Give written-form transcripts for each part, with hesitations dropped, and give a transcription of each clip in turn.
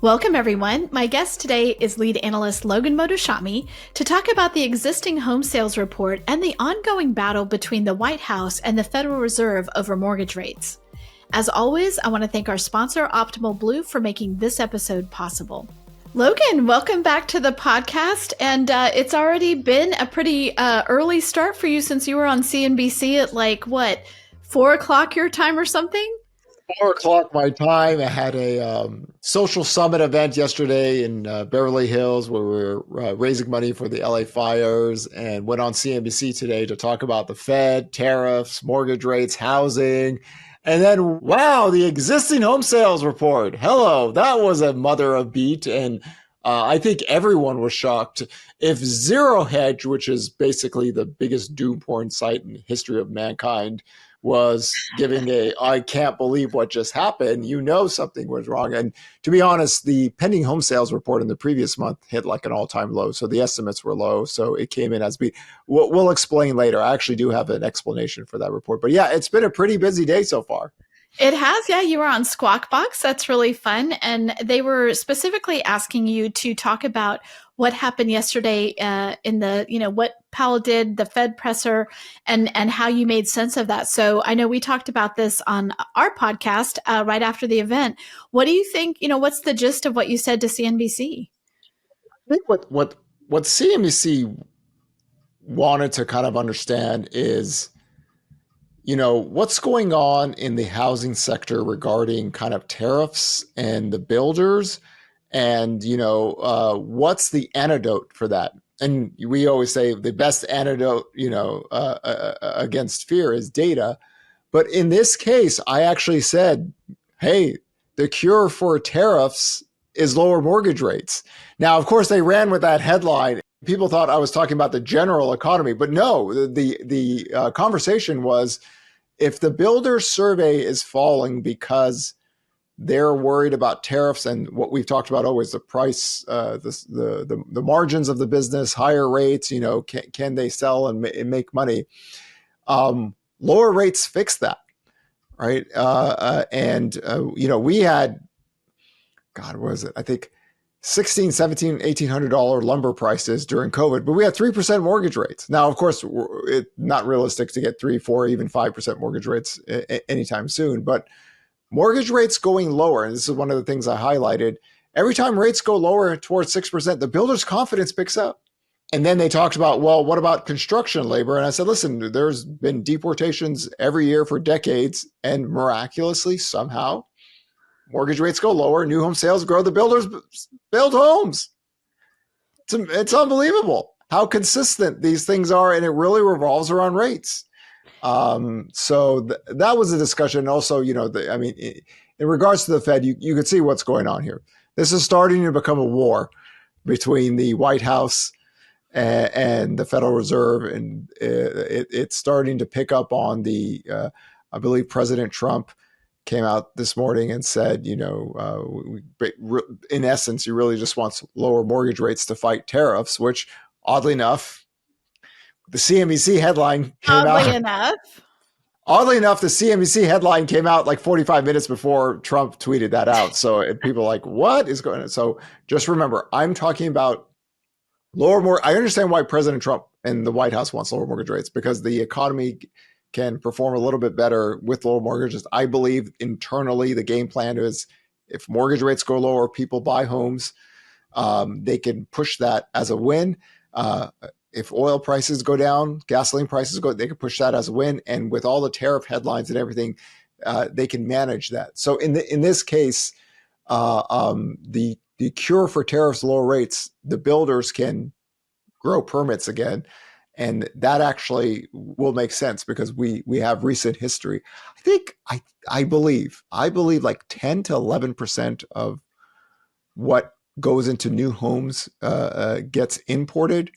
Welcome, everyone. My guest today is Lead Analyst Logan Mohtashami to talk about the existing home sales report and the ongoing battle between the White House and the Federal Reserve over mortgage rates. As always, I want to thank our sponsor, Optimal Blue, for making this episode possible. Logan, welcome back to the podcast. And it's already been a pretty early start for you since you were on CNBC at 4 o'clock your time or something? 4 o'clock my time. I had a social summit event yesterday in Beverly Hills where we were raising money for the LA fires, and went on CNBC today to talk about the Fed, tariffs, mortgage rates, housing. And then, wow, the existing home sales report. Hello, that was a mother of beat. And I think everyone was shocked. If Zero Hedge, which is basically the biggest doom porn site in the history of mankind, was giving I can't believe what just happened, something was wrong. And to be honest, the pending home sales report in the previous month hit like an all-time low. So the estimates were low. So it came in as we'll explain later. I actually do have an explanation for that report. But yeah, it's been a pretty busy day so far. It has, yeah. You were on Squawk Box. That's really fun. And they were specifically asking you to talk about what happened yesterday in the, what Powell did, the Fed presser, and how you made sense of that. So I know we talked about this on our podcast right after the event. What do you think, what's the gist of what you said to CNBC? I think what CNBC wanted to kind of understand is, what's going on in the housing sector regarding kind of tariffs and the builders, and, what's the antidote for that? And we always say the best antidote, against fear is data. But in this case, I actually said, hey, the cure for tariffs is lower mortgage rates. Now, of course, they ran with that headline. People thought I was talking about the general economy, but no, the conversation was, if the builder survey is falling because they're worried about tariffs and what we've talked about always, the price, the margins of the business, higher rates, can they sell and make money? Lower rates fix that, right? We had, God, what was it? I think $1,600, $1,700, $1,800 lumber prices during COVID, but we had 3% mortgage rates. Now, of course, it's not realistic to get 3, 4, even 5% mortgage rates anytime soon, but mortgage rates going lower, and this is one of the things I highlighted, every time rates go lower towards 6%, the builder's confidence picks up. And then they talked about, well, what about construction labor? And I said, listen, there's been deportations every year for decades, and miraculously, somehow, mortgage rates go lower, new home sales grow, the builders build homes. It's unbelievable how consistent these things are, and it really revolves around rates. So that was a discussion. Also, in regards to the Fed, you could see what's going on here. This is starting to become a war between the White House and the Federal Reserve, and it's starting to pick up on I believe President Trump came out this morning and said, in essence, he really just wants lower mortgage rates to fight tariffs, which oddly enough, the CNBC headline came out. Oddly enough, the CNBC headline came out like 45 minutes before Trump tweeted that out. So people are like, what is going on? So just remember, I'm talking about I understand why President Trump and the White House wants lower mortgage rates, because the economy can perform a little bit better with lower mortgages. I believe internally the game plan is, if mortgage rates go lower, people buy homes. They can push that as a win. If oil prices go down, gasoline prices go, they can push that as a win. And with all the tariff headlines and everything, they can manage that. So in this case, the cure for tariffs, lower rates, the builders can grow permits again. And that actually will make sense because we have recent history. I believe like 10 to 11% of what goes into new homes gets imported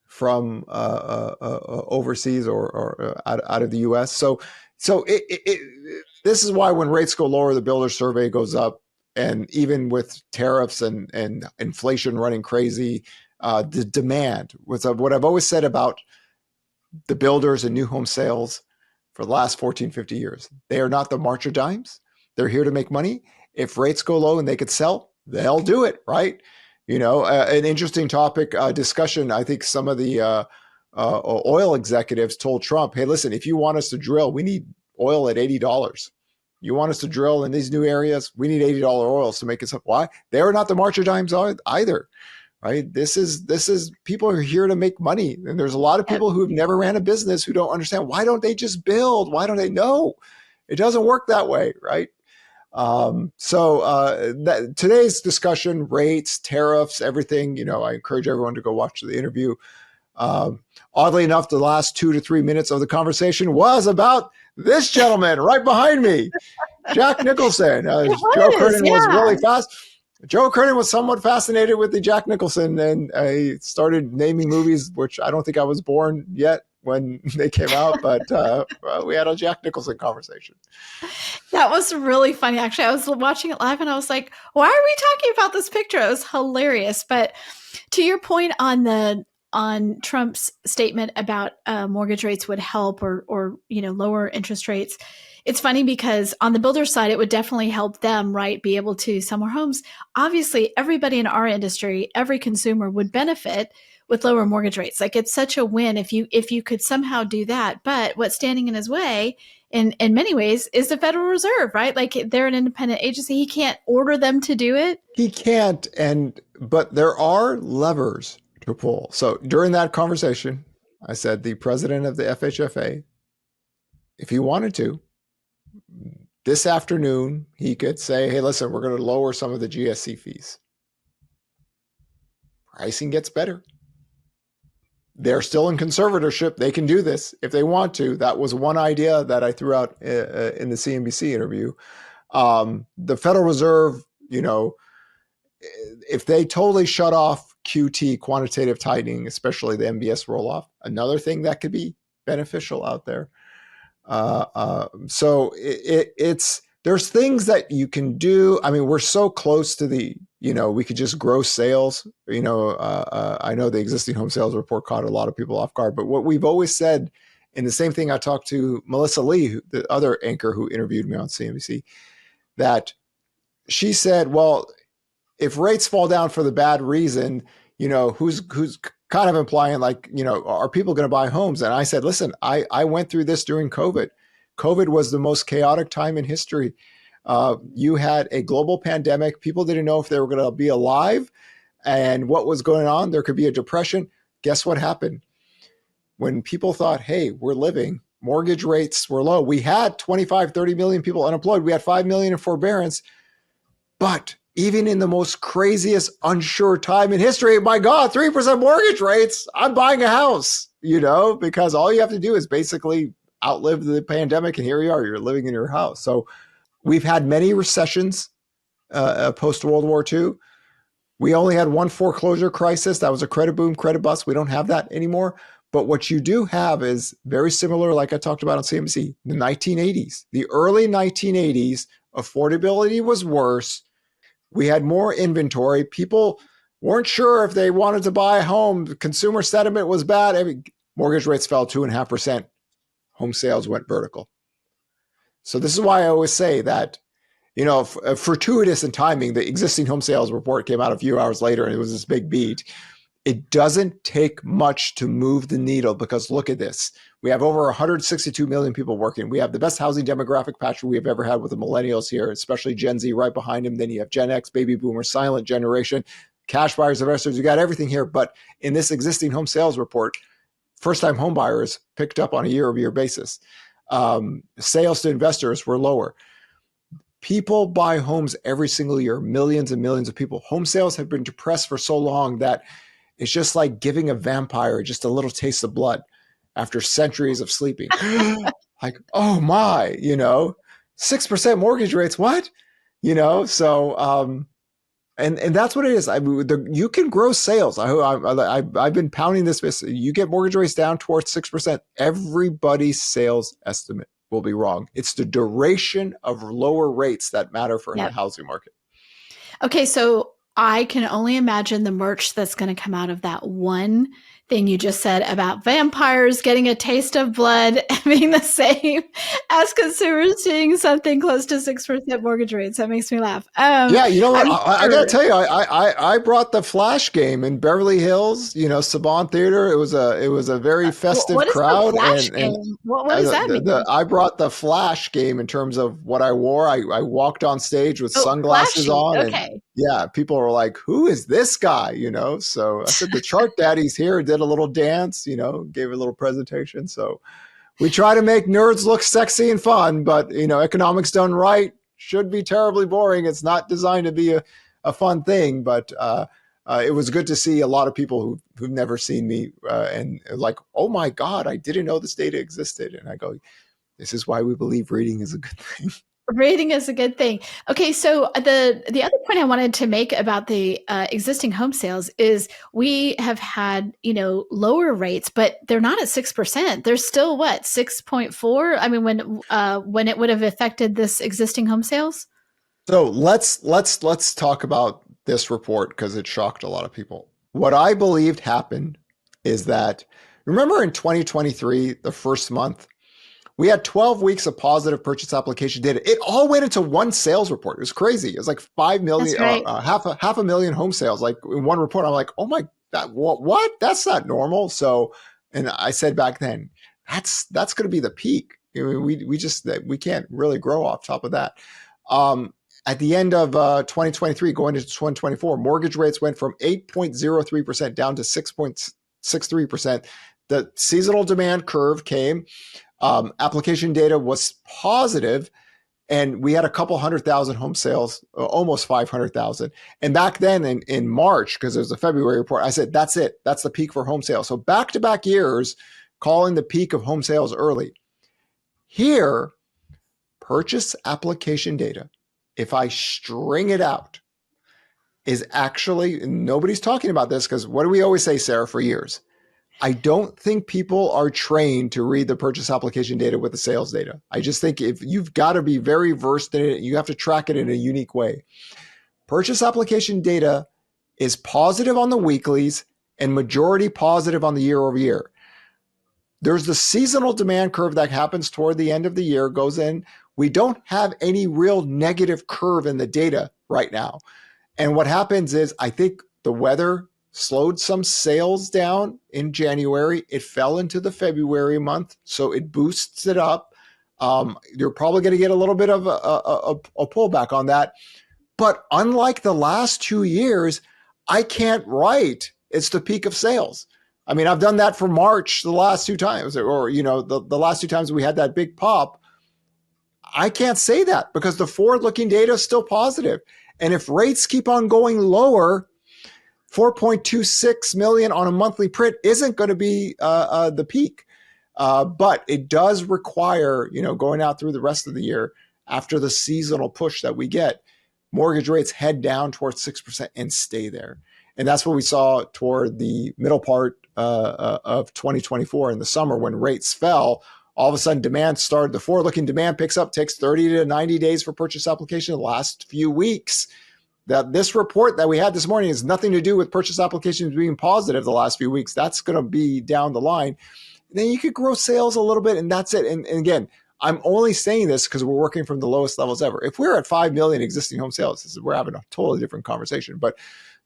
from overseas or out of the U.S. So this is why when rates go lower, the builder survey goes up, and even with tariffs and inflation running crazy, the demand was what I've always said about the builders and new home sales for the last 14, 50 years. They are not the march of dimes. They're here to make money. If rates go low and they could sell, they'll do it, right? An interesting topic discussion. I think some of the oil executives told Trump, hey, listen, if you want us to drill, we need oil at $80. You want us to drill in these new areas, we need $80 oils to make it up. Why? They're not the march of dimes either, right? This is people are here to make money. And there's a lot of people who've never ran a business who don't understand, why don't they just build? Why don't they know? It doesn't work that way, right? Today's discussion, rates, tariffs, everything, I encourage everyone to go watch the interview. Oddly enough, the last 2 to 3 minutes of the conversation was about this gentleman right behind me, Jack Nicholson. Joe Kernan was really fast. Joe Kernan was somewhat fascinated with the Jack Nicholson, and I started naming movies, which I don't think I was born yet when they came out, but we had a Jack Nicholson conversation. That was really funny. Actually, I was watching it live and I was like, why are we talking about this picture? It was hilarious. But to your point on Trump's statement about mortgage rates would help or lower interest rates, it's funny because on the builder side, it would definitely help them, right, be able to sell more homes. Obviously, everybody in our industry, every consumer would benefit with lower mortgage rates. Like, it's such a win if you could somehow do that. But what's standing in his way in many ways is the Federal Reserve, right? Like, they're an independent agency. He can't order them to do it. He can't. But there are levers to pull. So during that conversation, I said the president of the FHFA, if he wanted to, this afternoon, he could say, hey, listen, we're going to lower some of the GSE fees. Pricing gets better. They're still in conservatorship. They can do this if they want to. That was one idea that I threw out in the CNBC interview. The Federal Reserve, if they totally shut off QT, quantitative tightening, especially the MBS roll-off, another thing that could be beneficial out there. There's things that you can do. I mean, we're so close to we could just grow sales. I know the existing home sales report caught a lot of people off guard, but what we've always said, and the same thing I talked to Melissa Lee, the other anchor who interviewed me on CNBC, that she said, well, if rates fall down for the bad reason, who's kind of implying like, are people going to buy homes? And I said, listen, I went through this during COVID. COVID was the most chaotic time in history. You had a global pandemic. People didn't know if they were going to be alive and what was going on. There could be a depression. Guess what happened? When people thought, hey, we're living, mortgage rates were low. We had 25, 30 million people unemployed. We had 5 million in forbearance. But even in the most craziest, unsure time in history, my God, 3% mortgage rates, I'm buying a house, because all you have to do is basically outlive the pandemic. And here you are, you're living in your house. So we've had many recessions post-World War II. We only had one foreclosure crisis. That was a credit boom, credit bust. We don't have that anymore. But what you do have is very similar, like I talked about on CNBC, the 1980s. The early 1980s, affordability was worse. We had more inventory. People weren't sure if they wanted to buy a home. Consumer sentiment was bad. Mortgage rates fell 2.5%. Home sales went vertical. So this is why I always say that, fortuitous in timing, the existing home sales report came out a few hours later and it was this big beat. It doesn't take much to move the needle because look at this. We have over 162 million people working. We have the best housing demographic pattern we have ever had with the millennials here, especially Gen Z right behind them. Then you have Gen X, baby boomers, silent generation, cash buyers, investors. You got everything here. But in this existing home sales report, first-time home buyers picked up on a year-over-year basis. Sales to investors were lower. People buy homes every single year, millions and millions of people. Home sales have been depressed for so long that it's just like giving a vampire just a little taste of blood after centuries of sleeping. Like, oh my, 6% mortgage rates, what? So, and that's what it is. You can grow sales. I've been pounding this. You get mortgage rates down towards 6%, everybody's sales estimate will be wrong. It's the duration of lower rates that matter for the housing market. Okay, so I can only imagine the merch that's going to come out of that one thing you just said about vampires getting a taste of blood and being the same as consumers seeing something close to 6% mortgage rates. That makes me laugh. Yeah, you know what? I'm I got to sure. tell you, I brought the Flash game in Beverly Hills, Saban Theater. It was a very festive What is the crowd, flash and game? What does that mean? I brought the Flash game in terms of what I wore. I walked on stage with Oh, sunglasses flashy. on, and Okay. yeah, people were like, "Who is this guy?" So I said, "The Chart Daddy's here." Did a little dance, gave a little presentation. So we try to make nerds look sexy and fun, but economics done right should be terribly boring. It's not designed to be a fun thing, but it was good to see a lot of people who've never seen me and like, oh my God, I didn't know this data existed. And I go, this is why we believe reading is a good thing. Rating is a good thing. Okay, so the other point I wanted to make about the existing home sales is we have had lower rates, but they're not at 6%. They're still what 6.4. I mean, when it would have affected this existing home sales. So let's talk about this report because it shocked a lot of people. What I believed happened is that remember in 2023, the first month, we had 12 weeks of positive purchase application data. It all went into one sales report. It was crazy. It was like 5 million, That's right. half a million home sales, like in one report. I'm like, oh my, what? That's not normal. So, and I said back then, that's going to be the peak. We can't really grow off top of that. At the end of 2023, going into 2024, mortgage rates went from 8.03% down to 6.63%. The seasonal demand curve came. Application data was positive, and we had a couple 100,000 home sales, almost 500,000. And back then in March, because it was a February report, I said, that's it. That's the peak for home sales. So back-to-back years, calling the peak of home sales early. Here, purchase application data, if I string it out, is actually, nobody's talking about this because what do we always say, Sarah, for years? I don't think people are trained to read the purchase application data with the sales data. I just think if you've got to be very versed in it, you have to track it in a unique way. Purchase application data is positive on the weeklies and majority positive on the year over year. There's the seasonal demand curve that happens toward the end of the year, goes in. We don't have any real negative curve in the data right now. And what happens is, I think the weather slowed some sales down in January. It fell into the February month, so it boosts it up. You're probably going to get a little bit of a pullback on that. But unlike the last 2 years, I can't write it's the peak of sales. I mean, I've done that for March the last two times, or the last two times we had that big pop. I can't say that because the forward-looking data is still positive. And if rates keep on going lower, 4.26 million on a monthly print isn't going to be the peak. But it does require, going out through the rest of the year after the seasonal push that we get, mortgage rates head down towards 6% and stay there. And that's what we saw toward the middle part of 2024 in the summer when rates fell. All of a sudden, demand started. The forward-looking demand picks up, takes 30 to 90 days for purchase application. The last few weeks, that this report that we had this morning has nothing to do with purchase applications being positive the last few weeks. That's going to be down the line. And then you could grow sales a little bit, and that's it. And again, I'm only saying this because we're working from the lowest levels ever. If we're at 5 million existing home sales, we're having a totally different conversation. But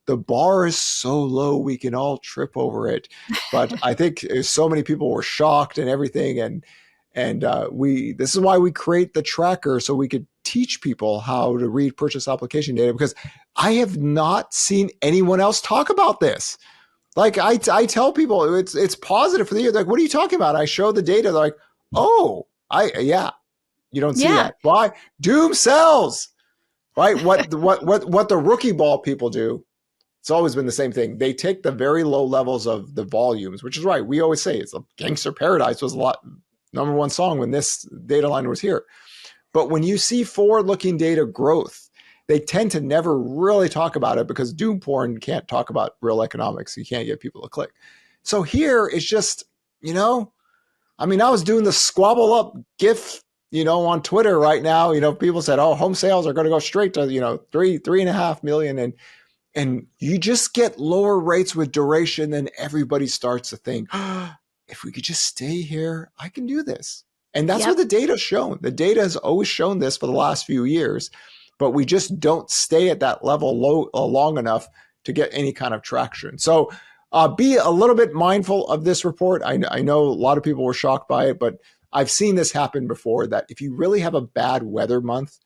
the bar is so low, we can all trip over it. But I think so many people were shocked and everything. And this is why we create the tracker, so we could teach people how to read purchase application data, because I have not seen anyone else talk about this. Like I tell people it's positive for the year. They're like, what are you talking about? I show the data. They're like, oh, you don't see Yeah. that. Why? Doom sells, right? What the rookie ball people do, it's always been the same thing. They take the very low levels of the volumes, which is right. We always say it's a Gangster Paradise was number one song when this data line was here. But when you see forward-looking data growth, they tend to never really talk about it because doom porn can't talk about real economics. You can't get people to click. So here it's just, I was doing the squabble up GIF, on Twitter right now. People said, oh, home sales are going to go straight to, 3.5 million. And you just get lower rates with duration, then everybody starts to think, if we could just stay here, I can do this. And that's what Yep. the data's shown. The data has always shown this for the last few years, but we just don't stay at that level long enough to get any kind of traction. So be a little bit mindful of this report. I know a lot of people were shocked by it, but I've seen this happen before, that if you really have a bad weather month,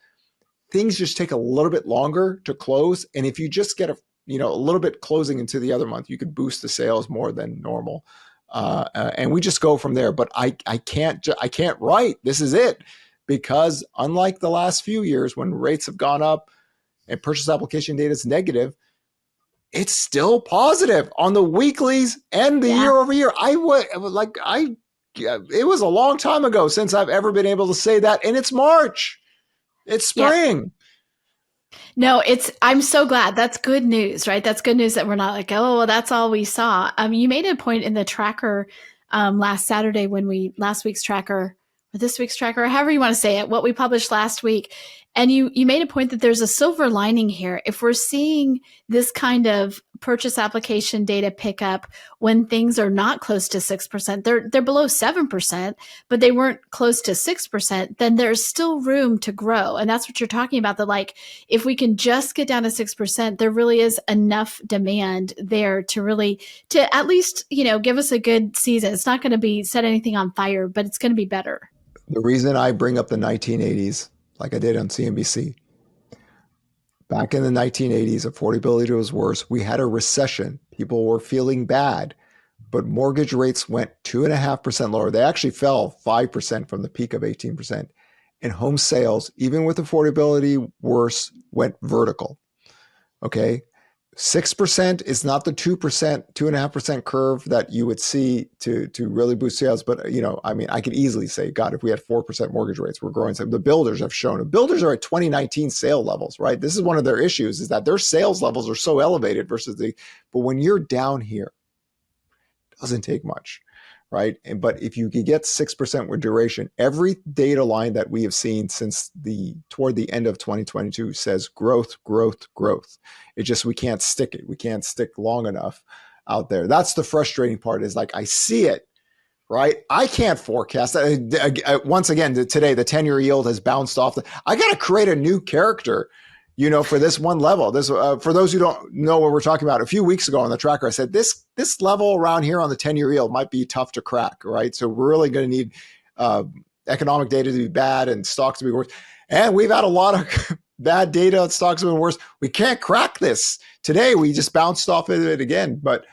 things just take a little bit longer to close. And if you just get a little bit closing into the other month, you could boost the sales more than normal. And we just go from there. But I can't write. This is it. Because unlike the last few years when rates have gone up and purchase application data is negative, it's still positive on the weeklies and the year over year. It was a long time ago since I've ever been able to say that. And it's March. It's spring. Yep. No, I'm so glad. That's good news, right? That's good news that we're not like, oh, well, that's all we saw. You made a point in the tracker last Saturday last week's tracker, or this week's tracker, or however you want to say it, what we published last week. And you made a point that there's a silver lining here. If we're seeing this kind of purchase application data pick up when things are not close to 6%, they're below 7%, but they weren't close to 6%, then there's still room to grow. And that's what you're talking about, that like, if we can just get down to 6%, there really is enough demand there to at least, give us a good season. It's not going to be set anything on fire, but it's going to be better. The reason I bring up the 1980s, like I did on CNBC, back in the 1980s, affordability was worse. We had a recession. People were feeling bad, but mortgage rates went 2.5% lower. They actually fell 5% from the peak of 18%. And home sales, even with affordability worse, went vertical. Okay. 6% is not the 2%, 2.5% curve that you would see to really boost sales. But, I could easily say, God, if we had 4% mortgage rates, we're growing. The builders have shown it. Builders are at 2019 sale levels, right? This is one of their issues, is that their sales levels are so elevated but when you're down here, it doesn't take much, right? But if you could get 6% with duration, every data line that we have seen since toward the end of 2022 says growth, growth, growth. It just, we can't stick it. We can't stick long enough out there. That's the frustrating part, is like, I see it, right? I can't forecast that. Once again, today, the 10-year yield has bounced off. I got to create a new character, for this one level. This, for those who don't know what we're talking about, a few weeks ago on the tracker, I said this level around here on the 10-year yield might be tough to crack, right? So we're really going to need economic data to be bad and stocks to be worse. And we've had a lot of bad data. Stocks have been worse. We can't crack this. Today, we just bounced off of it again. But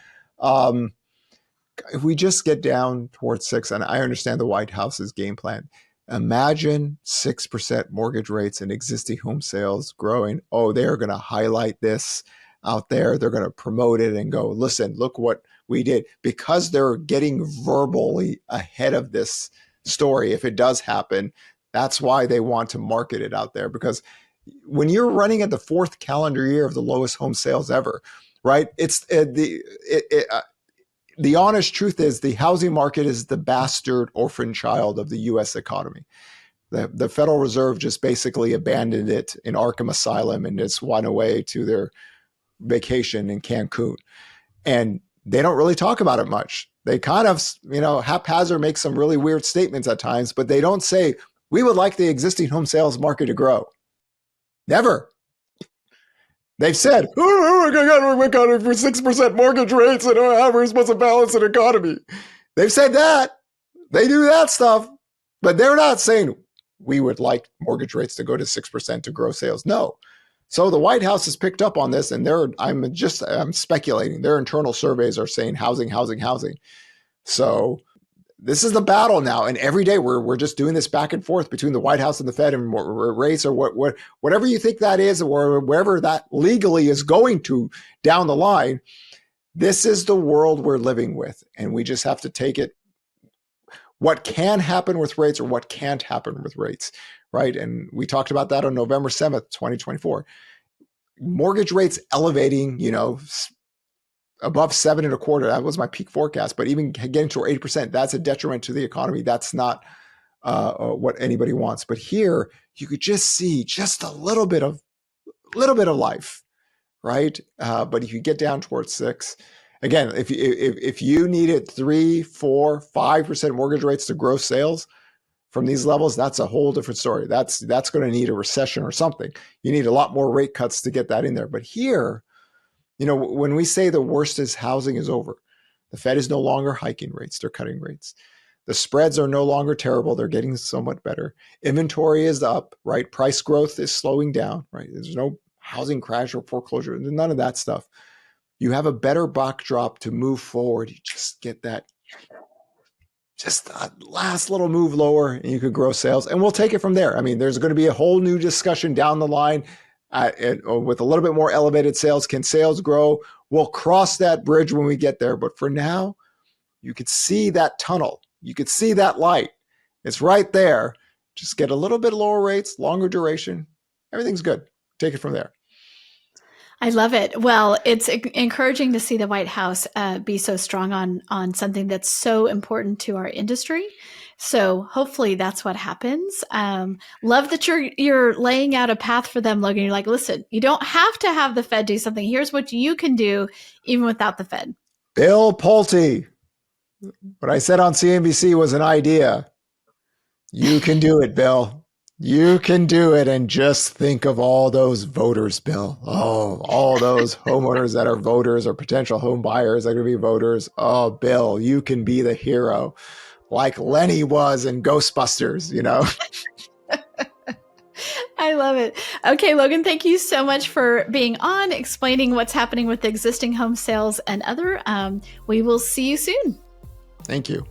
if we just get down towards 6, and I understand the White House's game plan, imagine 6% mortgage rates and existing home sales growing. Oh, they're going to highlight this out there. They're going to promote it and go, listen, look what we did. Because they're getting verbally ahead of this story, if it does happen, that's why they want to market it out there. Because when you're running at the 4th calendar year of the lowest home sales ever, right? It's the honest truth is the housing market is the bastard orphan child of the U.S. economy. The Federal Reserve just basically abandoned it in Arkham Asylum and just went away to their vacation in Cancun. And they don't really talk about it much. They kind of, haphazard make some really weird statements at times, but they don't say, we would like the existing home sales market to grow. Never. They've said, we got it for 6% mortgage rates and how we're supposed to balance an economy. They've said that. They do that stuff. But they're not saying we would like mortgage rates to go to 6% to grow sales. No. So the White House has picked up on this, and I'm speculating. Their internal surveys are saying housing, housing, housing. So this is the battle now, and every day we're just doing this back and forth between the White House and the Fed, and rates or whatever you think that is, or wherever that legally is going to down the line. This is the world we're living with, and we just have to take it. What can happen with rates or what can't happen with rates, right? And we talked about that on November 7th, 2024. Mortgage rates elevating, above 7.25. That was my peak forecast, but even getting to 8%, that's a detriment to the economy. That's not what anybody wants. But here, you could just see just a little bit of life, right? But if you get down towards 6, again, if you needed 3, 4, 5% mortgage rates to grow sales from these levels, that's a whole different story. That's going to need a recession or something. You need a lot more rate cuts to get that in there. But here, when we say the worst is housing is over, the Fed is no longer hiking rates, they're cutting rates. The spreads are no longer terrible, they're getting somewhat better. Inventory is up, right? Price growth is slowing down, right? There's no housing crash or foreclosure, none of that stuff. You have a better backdrop to move forward. You just get that last little move lower and you could grow sales, and we'll take it from there. I mean, there's going to be a whole new discussion down the line with a little bit more elevated sales. Can sales grow? We'll cross that bridge when we get there. But for now, you could see that tunnel. You could see that light. It's right there. Just get a little bit lower rates, longer duration. Everything's good. Take it from there. I love it. Well, it's encouraging to see the White House be so strong on something that's so important to our industry. So hopefully that's what happens. Love that you're laying out a path for them, Logan. You're like, listen, you don't have to have the Fed do something. Here's what you can do even without the Fed. Bill Pulte, what I said on CNBC was an idea. You can do it, Bill. You can do it. And just think of all those voters, Bill. Oh, all those homeowners that are voters or potential home buyers that are going to be voters. Oh, Bill, you can be the hero like Lenny was in Ghostbusters, I love it. Okay, Logan, thank you so much for being on, explaining what's happening with existing home sales and other. We will see you soon. Thank you.